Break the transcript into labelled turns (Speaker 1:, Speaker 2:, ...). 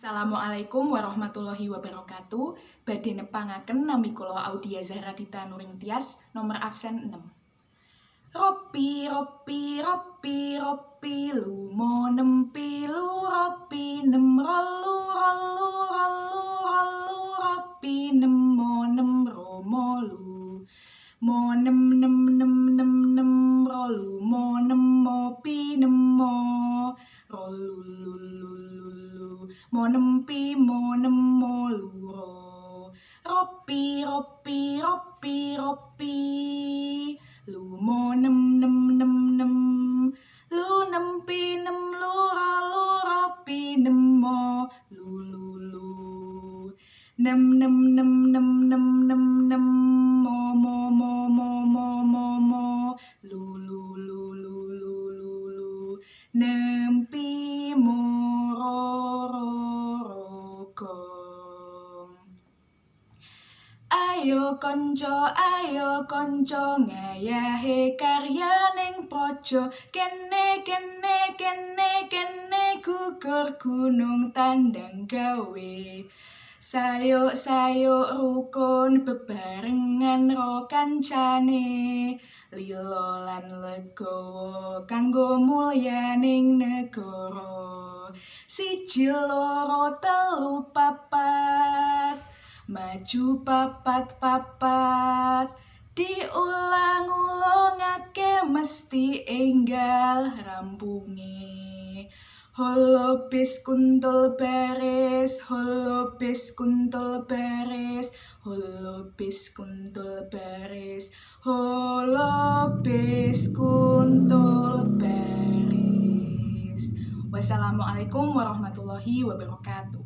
Speaker 1: Assalamualaikum warahmatullahi wabarakatuh. Badhe nepangaken nami kula Audia Zahradita Nuring Tias, nomor absen 6. Ropi, ropi, ropi, ropi, lumo nempi, lu ropi, nem rolu, rolu, rolu, rolu, ropi, nemo, nem romo, lu. Mo nem, nem, nem, nem, nem, rolu, mo nemo, pi nemo, rolu, lu, lu, lu, lu. Mo nempi, mo nemo, luro. Ropi, ropi, ropi, ropi, lu mo nem, nem, nem, nem, lu nempi, nem, lu rolu, ropi, nemo, lu, lu, lu. Nem, nem, nem, nem, nem, nem, nem, mo, mo, mo, mo, mo, mo, mo, lu, lu, lu, lu, lu, lu, lu. Nempi, mo, ro, ro, ro, gom. Ayo konco ngayahe karya ning pojo, kene kene kene kene gugur gunung tandang gawe. Sayuk sayuk rukun bebarengan ro kancane, lilo lan legowo kanggo mulyaning negara. Siji loro telu papat, maju papat papat, diulang-ulangake mesti enggal rampunge. Holobis kuntul beres, holobis kuntul beres, holobis kuntul beres, holobis kuntul beres. Wassalamualaikum warahmatullahi wabarakatuh.